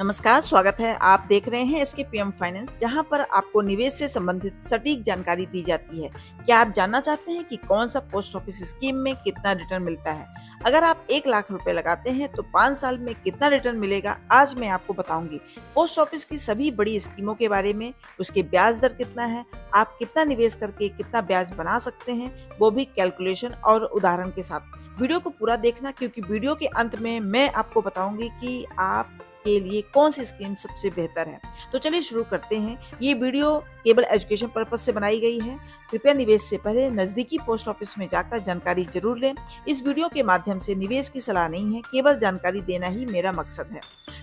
नमस्कार, स्वागत है। आप देख रहे हैं एसके पीएम फाइनेंस, जहां पर आपको निवेश से संबंधित सटीक जानकारी दी जाती है। क्या आप जानना चाहते हैं कि कौन सा पोस्ट ऑफिस स्कीम में कितना रिटर्न मिलता है? अगर आप 1 लाख रुपए लगाते हैं तो 5 साल में कितना रिटर्न मिलेगा, आज मैं आपको बताऊंगी। पोस्ट ऑफिस की सभी बड़ी स्कीमों के बारे में, उसके ब्याज दर कितना है, आप कितना निवेश करके कितना ब्याज बना सकते हैं, वो भी कैलकुलेशन और उदाहरण के साथ। वीडियो को पूरा देखना, क्योंकि वीडियो के अंत में मैं आपको बताऊंगी कि आप के लिए कौन सी स्कीम सबसे बेहतर है। तो चलिए शुरू करते हैं। ये वीडियो केवल एजुकेशन पर्पज से बनाई गई है। कृपया निवेश से पहले नजदीकी पोस्ट ऑफिस में जाकर जानकारी जरूर लें। इस वीडियो के माध्यम से निवेश की सलाह नहीं है, केवल जानकारी देना ही मेरा मकसद है।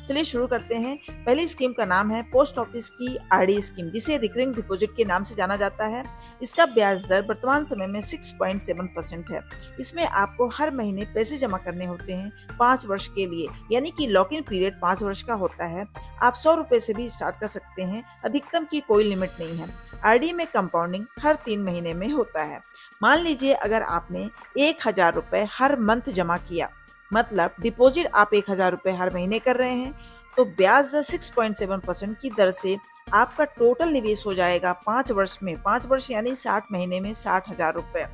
चलिए शुरू करते हैं। पहली स्कीम का नाम है पोस्ट ऑफिस की आरडी स्कीम, जिसे रिकरिंग डिपॉजिट के नाम से जाना जाता है। इसका ब्याज दर वर्तमान समय में 6.7% है। इसमें आपको हर महीने पैसे जमा करने होते हैं 5 वर्ष के लिए, यानी कि लॉक इन पीरियड 5 वर्ष का होता है। आप 100 रुपए से भी स्टार्ट कर सकते हैं, अधिकतम की कोई लिमिट नहीं है। आरडी में कंपाउंडिंग हर 3 महीने में होता है। मान लीजिए अगर आपने 1000 रुपए हर मंथ जमा किया, मतलब डिपॉजिट आप 1000 रुपए हर महीने कर रहे हैं, तो ब्याज दर 6.7% की दर से आपका टोटल निवेश हो जाएगा 5 वर्ष में, 5 वर्ष यानी 60 महीने में 60,000 रुपए।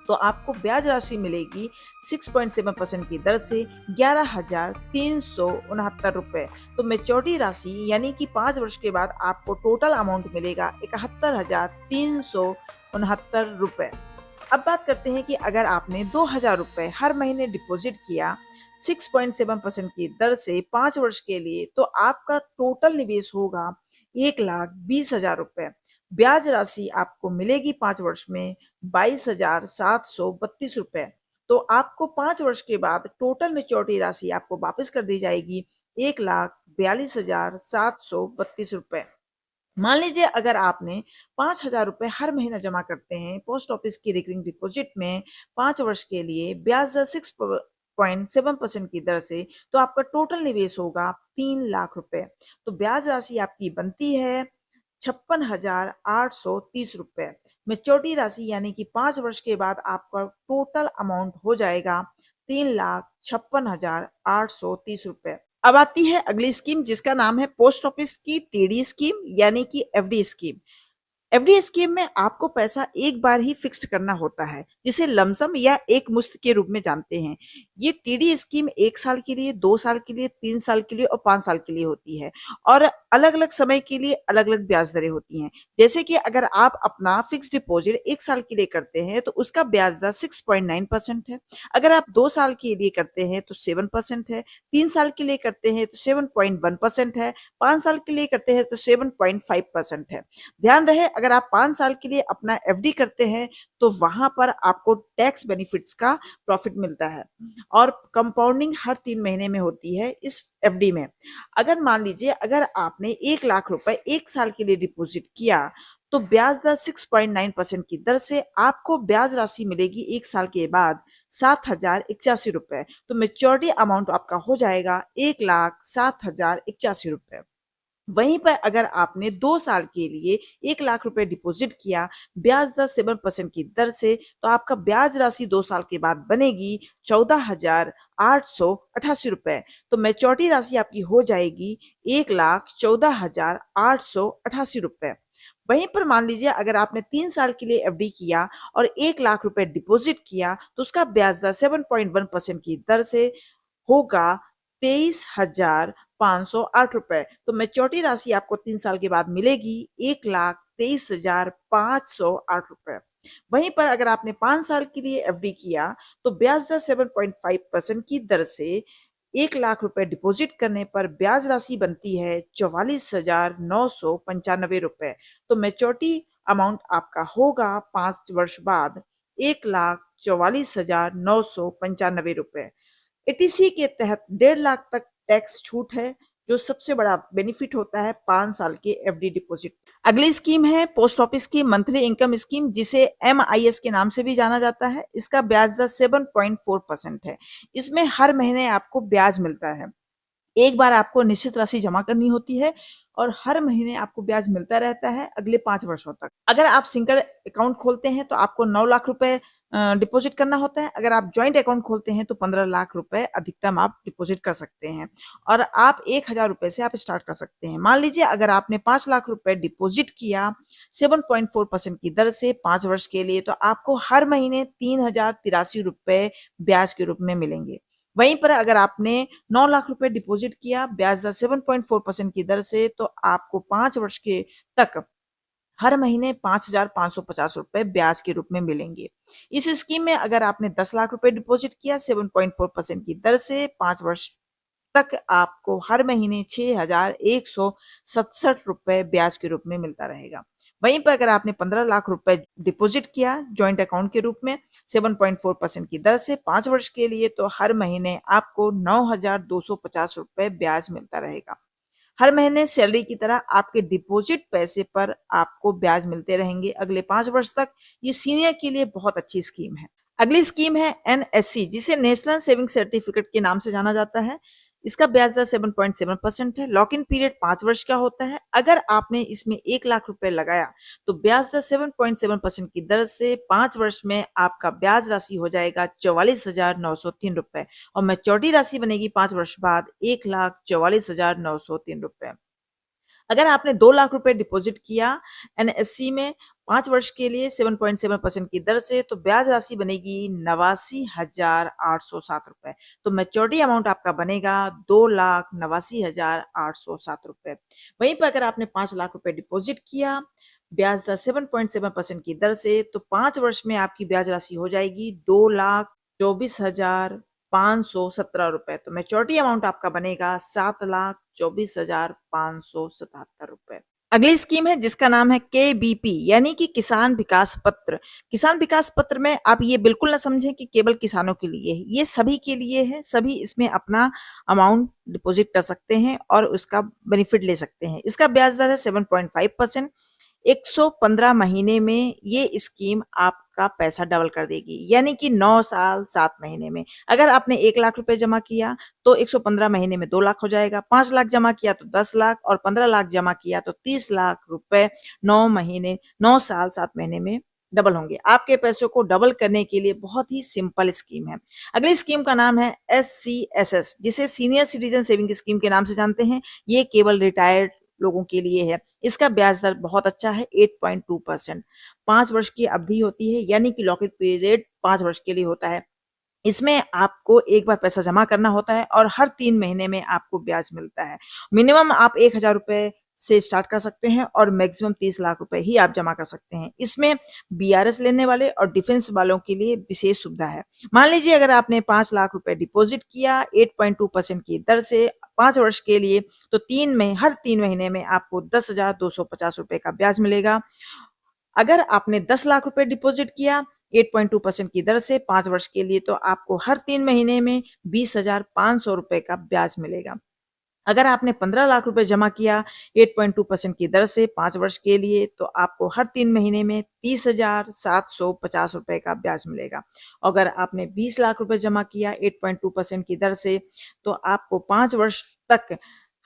तो आपको ब्याज राशि मिलेगी 6.7% की दर से 11,369 रुपए। तो मेच्योरिटी राशि यानी कि 5 वर्ष के बाद आपको टोटल अमाउंट मिलेगा 71,369 रुपए। अब बात करते हैं कि अगर आपने 2,000 रुपए हर महीने डिपॉजिट किया 6.7% की दर से 5 वर्ष के लिए, तो आपका टोटल निवेश होगा 1,20,000 रुपए। ब्याज राशि आपको मिलेगी 5 वर्ष में 22,732 रुपए। तो आपको 5 वर्ष के बाद टोटल मेच्योरिटी राशि आपको वापस कर दी जाएगी 1,42,732 रुपए। मान लीजिए अगर आपने 5,000 रुपए हर महीना जमा करते हैं पोस्ट ऑफिस की रिकरिंग डिपॉजिट में 5 वर्ष के लिए, ब्याज दर 6.7% की दर से, तो आपका टोटल निवेश होगा 3 लाख रुपए। तो ब्याज राशि आपकी बनती है 56,830 रुपए। मेच्योरिटी राशि यानी कि 5 वर्ष के बाद आपका टोटल अमाउंट हो जाएगा 3,56,830 रुपए। अब आती है अगली स्कीम, जिसका नाम है पोस्ट ऑफिस की टीडी स्कीम, यानी कि एफडी स्कीम। एफडी स्कीम में आपको पैसा एक बार ही फिक्स्ड करना होता है, जिसे लमसम या एक मुश्त के रूप में जानते हैं। ये टीडी स्कीम 1 साल के लिए, 2 साल के लिए, 3 साल के लिए और 5 साल के लिए होती है, और अलग-अलग समय के लिए अलग-अलग ब्याज दरें होती हैं। जैसे कि अगर आप अपना फिक्स्ड डिपॉजिट 1 साल के लिए करते हैं तो उसका ब्याज दर 6.9% है। अगर आप 2 साल के लिए करते हैं तो 7% है, 3 साल के लिए करते हैं तो 7.1% है, 5 साल के लिए करते हैं तो 7.5% है। ध्यान रहे, अगर आप 5 साल के लिए अपना एफडी करते हैं तो वहां पर आपको टैक्स बेनिफिट्स का प्रॉफिट मिलता है, और कंपाउंडिंग हर 3 महीने में होती है इस एफडी में। अगर मान लीजिए अगर आपने 1 लाख रुपए 1 साल के लिए डिपॉजिट किया, तो ब्याज दर 6.9% की दर से आपको ब्याज राशि मिलेगी 1 साल के बाद 7,081 रुपए। तो मेच्योरिटी अमाउंट आपका हो जाएगा 1,07,081 रुपए। वहीं पर अगर आपने 2 साल के लिए 1 लाख रुपए डिपॉजिट किया ब्याज दर 7% की दर से, तो आपका ब्याज राशि 2 साल के बाद बनेगी 14,888 रुपए। तो मेच्योरिटी राशि आपकी हो जाएगी 1,14,888 रुपए। वहीं पर मान लीजिए अगर आपने 3 साल के लिए एफडी किया और 1 लाख रुपए डिपॉजिट किया, तो उसका ब्याज दर 7.1% की दर से होगा 23,508 रुपए। तो मेच्योरिटी राशि आपको 3 साल के बाद मिलेगी 1,23,508 रुपए। वहीं पर अगर आपने 5 साल के लिए एफडी किया तो ब्याज दर 7.5% की दर से 1 लाख रुपए डिपॉजिट करने पर ब्याज राशि बनती है 44,995 रुपए। तो मेच्योरिटी अमाउंट आपका होगा 5 वर्ष बाद 1,44,995 रुपए। एटीसी के तहत 1.5 लाख तक टैक्स छूट है, जो सबसे बड़ा बेनिफिट होता है 5 साल के एफडी डिपॉजिट। अगली स्कीम है पोस्ट ऑफिस की मंथली इनकम स्कीम, जिसे एमआईएस के नाम से भी जाना जाता है। इसका ब्याज दर 7.4% है। इसमें हर महीने आपको ब्याज मिलता है। एक बार आपको निश्चित राशि जमा करनी होती है और हर महीने आपको ब्याज मिलता रहता है अगले 5 वर्षों तक। अगर आप सिंगल अकाउंट खोलते हैं तो आपको 9 लाख रुपए डिपॉज़िट करना होता है। अगर आप जॉइंट अकाउंट खोलते हैं तो 15 लाख रुपए अधिकतम आप डिपॉज़िट कर सकते हैं और आप ₹1000 से आप स्टार्ट कर सकते हैं। मान लीजिए अगर आपने 5 लाख रुपए डिपॉज़िट किया 7.4% की दर से 5 वर्ष के लिए, तो आपको हर महीने ₹3083 ब्याज के रूप में मिलेंगे। वहीं पर अगर आपने 9 लाख रुपए डिपॉज़िट किया ब्याज दर 7.4% की दर से, तो आपको 5 वर्ष के तक हर महीने ₹5,550 ब्याज के रूप में मिलेंगे। इस स्कीम में अगर आपने 10 लाख रुपए डिपॉज़िट किया 7.4% की दर से 5 वर्ष तक आपको हर महीने ₹6,167 ब्याज के रूप में मिलता रहेगा। वहीं पर अगर आपने 15 लाख रुपए डिपॉज़िट किया जॉइंट अकाउंट के रूप में 7.4% की दर से 5 वर्ष के लिए, तो हर महीने आपको ₹9,250 ब्याज मिलता रहेगा। हर महीने सैलरी की तरह आपके डिपॉजिट पैसे पर आपको ब्याज मिलते रहेंगे अगले 5 वर्ष तक। ये सीनियर के लिए बहुत अच्छी स्कीम है। अगली स्कीम है एनएससी, जिसे नेशनल सेविंग सर्टिफिकेट के नाम से जाना जाता है। इसका ब्याज दर 7.7% है। लॉक इन पीरियड 5 वर्ष का होता है। अगर आपने इसमें 1 लाख रुपए लगाया तो ब्याज दर 7.7% की दर से 5 वर्ष में आपका ब्याज राशि हो जाएगा ₹44,903 और मैच्योरिटी राशि बनेगी 5 वर्ष बाद ₹1,44,903। अगर आपने 2 लाख रुपए डिपॉजिट किया एनएससी में 5 वर्ष के लिए 7.7% की दर से, तो ब्याज राशि बनेगी ₹89,807। तो मैच्योरिटी अमाउंट आपका बनेगा ₹2,89,807। वहीं पर अगर आपने 5 लाख रुपए डिपॉजिट किया ब्याज दर 7.7% की दर से, तो 5 वर्ष में आपकी ब्याज राशि हो जाएगी ₹2,24,517। तो मैच्योरिटी अमाउंट आपका बनेगा ₹7,24,577। अगली स्कीम है जिसका नाम है केबीपी यानी कि किसान विकास पत्र। किसान विकास पत्र में आप ये बिल्कुल ना समझें कि केवल किसानों के लिए है, ये सभी के लिए है। सभी इसमें अपना अमाउंट डिपॉजिट कर सकते हैं और उसका बेनिफिट ले सकते हैं। इसका ब्याज दर है 7.5%। 115 महीने में ये स्कीम आपका पैसा डबल कर देगी, यानी कि 9 साल 7 महीने में। अगर आपने 1 लाख रुपए जमा किया तो 115 महीने में 2 लाख हो जाएगा, 5 लाख जमा किया तो 10 लाख और 15 लाख जमा किया तो 30 लाख रुपए 9 साल 7 महीने में डबल होंगे। आपके पैसों को डबल करने के लिए बहुत ही सिंपल स्कीम है। अगली स्कीम का नाम है एससीएसएस, जिसे सीनियर सिटीजन सेविंग स्कीम के नाम से जानते हैं। ये केवल रिटायर्ड लोगों के लिए है। इसका ब्याज दर बहुत अच्छा है 8.2%। 5 वर्ष की अवधि होती है, यानी कि लॉक इन पीरियड 5 वर्ष के लिए होता है। इसमें आपको एक बार पैसा जमा करना होता है और हर 3 महीने में आपको ब्याज मिलता है। मिनिमम आप ₹1000 से स्टार्ट कर सकते हैं और मैक्सिमम 30 लाख रुपए ही आप जमा कर सकते हैं। इसमें बीआरएस लेने वाले और डिफेंस वालों के लिए विशेष सुविधा है। मान लीजिए अगर आपने 5 लाख रुपए डिपॉजिट किया 8.2% की दर से 5 वर्ष के लिए, तो हर 3 महीने में आपको ₹10,250 का ब्याज मिलेगा। अगर आपने 10 लाख रुपए डिपॉजिट किया 8.2% की दर से 5 वर्ष के लिए, तो आपको हर 3 महीने में ₹20,500 का ब्याज मिलेगा। अगर आपने 15 लाख रुपए जमा किया 8.2% की दर से 5 वर्ष के लिए, तो आपको हर 3 महीने में ₹30,750 का ब्याज मिलेगा। अगर आपने 20 लाख रुपए जमा किया 8.2% की दर से, तो आपको 5 वर्ष तक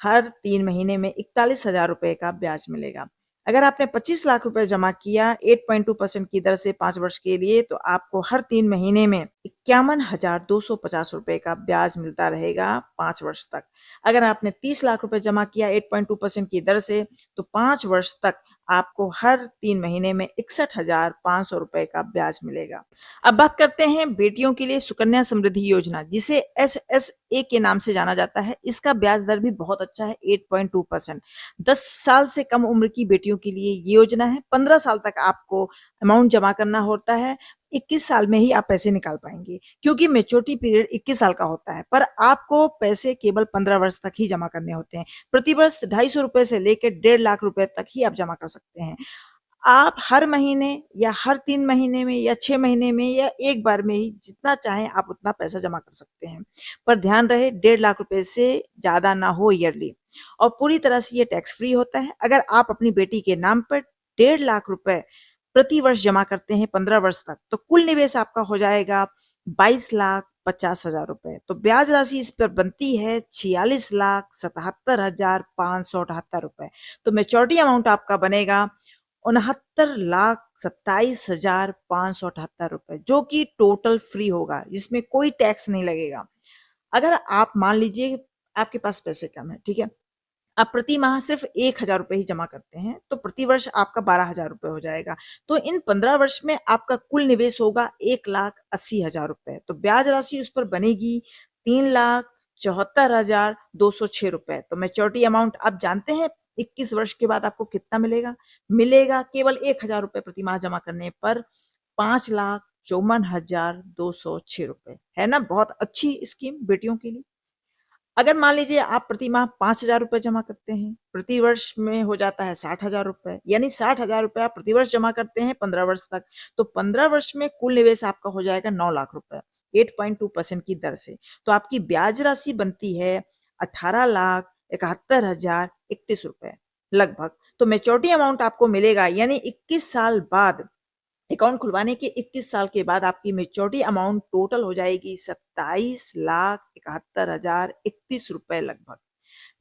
हर 3 महीने में ₹41,000 का ब्याज मिलेगा। अगर आपने 25 लाख रुपए जमा किया 8.2% की दर से 5 वर्ष के लिए, तो आपको हर 3 महीने में ₹51,250 का ब्याज मिलता रहेगा 5 वर्ष तक। अगर आपने 30 लाख रुपए जमा किया 8.2% की दर से, तो 5 वर्ष तक आपको हर 3 महीने में ₹61,500 का ब्याज मिलेगा। अब बात करते हैं बेटियों के लिए सुकन्या समृद्धि योजना, जिसे एसएसए के नाम से जाना जाता है। इसका ब्याज दर भी बहुत अच्छा है 8.2%। 10 साल से कम उम्र की बेटियों के लिए ये योजना है। 15 साल तक आपको अमाउंट जमा करना होता है। 21 साल में ही आप पैसे निकाल पाएँगे, क्योंकि मैच्योरिटी पीरियड 21 साल का होता है, पर आपको पैसे केवल 15 वर्ष तक ही जमा करने होते हैं। प्रति वर्ष ₹250 से लेकर डेढ़ लाख रुपए तक ही आप जमा कर सकते हैं। आप हर महीने या हर 3 महीने में या 6 महीने में या एक बार में ही जितना चाहें आप उतना पैसा जमा कर सकते हैं। पर ध्यान रहे डेढ़ लाख रुपए से ज़्यादा ना हो ईयरली, और पूरी तरह से ये टैक्स फ्री होता है। अगर आप अपनी बेटी के नाम पर डेढ़ लाख रुपए प्रति वर्ष जमा करते हैं 15 वर्ष तक, तो कुल निवेश आपका हो जाएगा 22,50,000 रुपए। तो ब्याज राशि इस पर बनती है 46,77,578 रुपए। तो मैच्योरिटी अमाउंट आपका बनेगा ₹69,27,578 जो कि टोटल फ्री होगा, जिसमें कोई टैक्स नहीं लगेगा। अगर आप मान लीजिए आपके पास पैसे कम है, ठीक है? आप प्रति माह सिर्फ ₹1,000 ही जमा करते हैं, तो प्रति वर्ष आपका ₹12,000 हो जाएगा। तो इन 15 वर्ष में आपका कुल निवेश होगा ₹1,80,000। तो ब्याज राशि उस पर बनेगी ₹3,74,206। तो मैच्योरिटी अमाउंट आप जानते हैं 21 वर्ष के बाद आपको कितना मिलेगा? मिलेगा केवल ₹1,000 प्रति माह जमा करने पर ₹5,54,206। है ना? बहुत अच्छी स्कीम बेटियों के लिए। अगर मान लीजिए आप प्रति माह ₹5,000 जमा करते हैं, प्रति वर्ष में हो जाता है ₹60,000, यानी ₹60,000 आप प्रति वर्ष जमा करते हैं 15 वर्ष तक, तो 15 वर्ष में कुल निवेश आपका हो जाएगा ₹9,00,000 8.2% की दर से। तो आपकी ब्याज राशि बनती है ₹18,71,031 लगभग। तो मैच्योरिटी अमाउंट आपको मिलेगा, यानी 21 साल बाद अकाउंट खुलवाने के 21 साल के बाद आपकी मैच्योरिटी अमाउंट टोटल हो जाएगी ₹27,71,031 लगभग।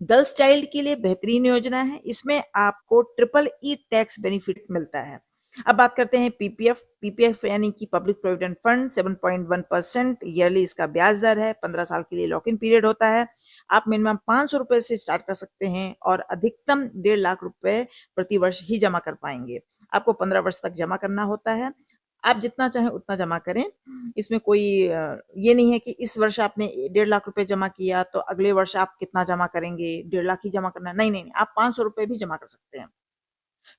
गर्ल्स चाइल्ड के लिए बेहतरीन योजना है। इसमें आपको ट्रिपल ई टैक्स बेनिफिट मिलता है। अब बात करते हैं पीपीएफ। पीपीएफ यानी कि पब्लिक प्रोविडेंट फंड 7.1% ईयरली इसका ब्याज दर है। 15 साल के लिए लॉक इन पीरियड होता है। आप मिनिमम ₹500 से स्टार्ट कर सकते हैं और अधिकतम ₹1.5 लाख प्रति वर्ष ही जमा कर पाएंगे। आपको 15 वर्ष तक जमा करना होता है। आप जितना चाहें उतना जमा करें। इसमें कोई ये नहीं है कि इस वर्ष आपने ₹1.5 लाख जमा किया तो अगले वर्ष आप कितना जमा करेंगे, 1.5 लाख ही जमा करना है। नहीं, नहीं, नहीं, आप ₹500 भी जमा कर सकते हैं।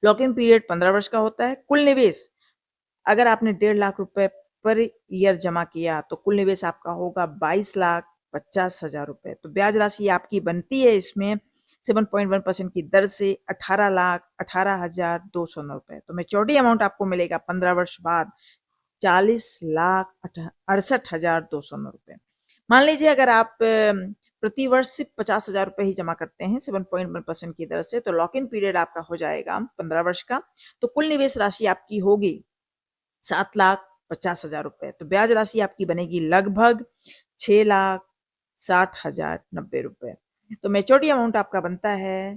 लॉक इन पीरियड 15 वर्ष का होता है। कुल निवेश अगर आपने ₹1.5 लाख पर ईयर जमा किया तो कुल निवेश आपका होगा ₹22,50,000। तो ब्याज राशि आपकी बनती है इसमें 7.1% की दर से ₹18,18,209। तो मैच्योरिटी अमाउंट आपको मिलेगा 15 वर्ष बाद 40,68,209। मान लीजिए अगर आप प्रति वर्ष सिर्फ ₹50,000 ही जमा करते हैं 7.1% की दर से, तो लॉक इन पीरियड आपका हो जाएगा 15 वर्ष का। तो कुल निवेश राशि आपकी होगी ₹7,50,000। तो ब्याज राशि आपकी बनेगी लगभग ₹6,60,090। तो मैच्योरिटी अमाउंट आपका बनता है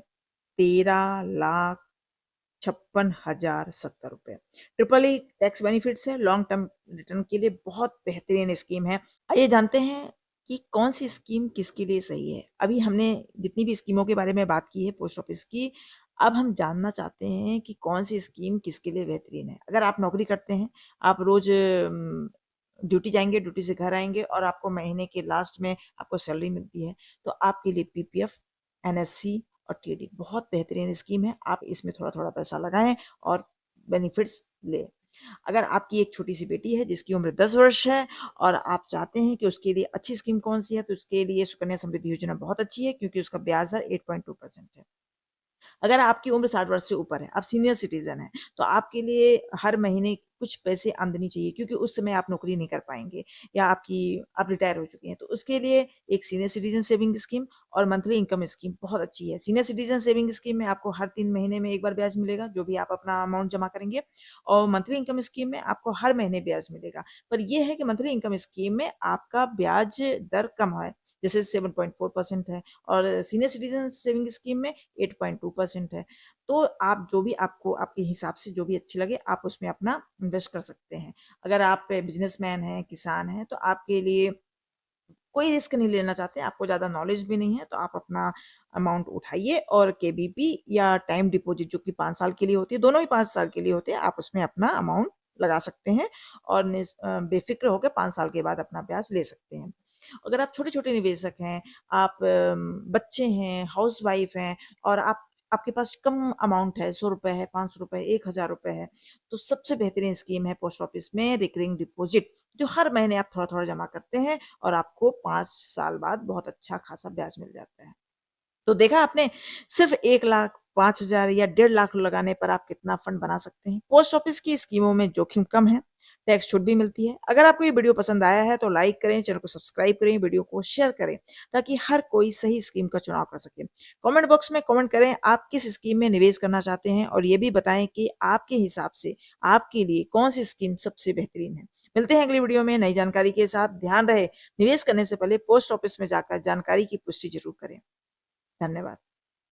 ₹13,56,070। ट्रिपल ई टैक्स बेनिफिट्स है, लॉन्ग टर्म रिटर्न के लिए बहुत बेहतरीन स्कीम है। आइए जानते हैं कि कौन सी स्कीम किसके लिए सही है। अभी हमने जितनी भी स्कीमों के बारे में बात की है पोस्ट ऑफिस की, अब हम जानना चाहते हैं कि कौन सी स्कीम किसके लिए बेहतरीन है। अगर आप नौकरी करते हैं, आप रोज ड्यूटी जाएंगे, ड्यूटी से घर आएंगे और आपको महीने के लास्ट में आपको सैलरी मिलती है, तो आपके लिए पीपीएफ, एनएससी और टीडी बहुत बेहतरीन स्कीम है। आप इसमें थोड़ा थोड़ा पैसा लगाएं और बेनिफिट्स लें। अगर आपकी एक छोटी सी बेटी है जिसकी उम्र 10 वर्ष है और आप चाहते हैं कि उसके लिए अच्छी स्कीम कौन सी है, तो उसके लिए सुकन्या समृद्धि योजना बहुत अच्छी है, क्योंकि उसका ब्याज दर 8.2% है। अगर आपकी उम्र 60 वर्ष से ऊपर है, आप सीनियर सिटीजन हैं, तो आपके लिए हर महीने कुछ पैसे आमदनी चाहिए, क्योंकि उस समय आप नौकरी नहीं कर पाएंगे या आप रिटायर हो चुके हैं। तो उसके लिए एक सीनियर सिटीजन सेविंग स्कीम और मंथली इनकम स्कीम बहुत अच्छी है। सीनियर सिटीजन सेविंग स्कीम में आपको हर 3 महीने में एक बार ब्याज मिलेगा, जो भी आप अपना अमाउंट जमा करेंगे, और मंथली इनकम स्कीम में आपको हर महीने ब्याज मिलेगा। पर यह है कि मंथली इनकम स्कीम में आपका ब्याज दर कम है, जैसे 7.4% है, और सीनियर सिटीजन सेविंग स्कीम में 8.2% है। तो आप जो भी आपको आपके हिसाब से जो भी अच्छी लगे, आप उसमें अपना इन्वेस्ट कर सकते हैं। अगर आप बिजनेसमैन हैं, किसान हैं, तो आपके लिए कोई रिस्क नहीं लेना चाहते, आपको ज़्यादा नॉलेज भी नहीं है, तो आप अपना अमाउंट उठाइए और केबीपी या टाइम डिपॉजिट जो कि 5 साल के लिए होती है, दोनों ही 5 साल के लिए होते हैं, आप उसमें अपना अमाउंट लगा सकते हैं और बेफिक्र होकर 5 साल के बाद अपना ब्याज ले सकते हैं। अगर आप छोटे-छोटे निवेशक हैं, आप बच्चे हैं, हाउसवाइफ हैं और आपके पास कम अमाउंट है, ₹100 है, ₹500 ₹1,000 है, तो सबसे बेहतरीन स्कीम है पोस्ट ऑफिस में रिकरिंग डिपॉजिट, जो हर महीने आप थोड़ा-थोड़ा जमा करते हैं और आपको 5 साल बाद बहुत अच्छा खासा ब्याज मिल जाता है। तो देखा आपने, सिर्फ 1,00,000, 5,000 या 1.5 लाख लगाने पर आप कितना फंड बना सकते हैं। पोस्ट ऑफिस की स्कीमों में जोखिम कम है, टैक्स छूट भी मिलती है। अगर आपको ये वीडियो पसंद आया है तो लाइक करें, चैनल को सब्सक्राइब करें, वीडियो को शेयर करें, ताकि हर कोई सही स्कीम का चुनाव कर सके। कमेंट बॉक्स में कमेंट करें आप किस स्कीम में निवेश करना चाहते हैं, और ये भी बताएं कि आपके हिसाब से आपके लिए कौन सी स्कीम सबसे बेहतरीन है। मिलते हैं अगली वीडियो में नई जानकारी के साथ। ध्यान रहे, निवेश करने से पहले पोस्ट ऑफिस में जाकर जानकारी की पुष्टि जरूर करें। धन्यवाद।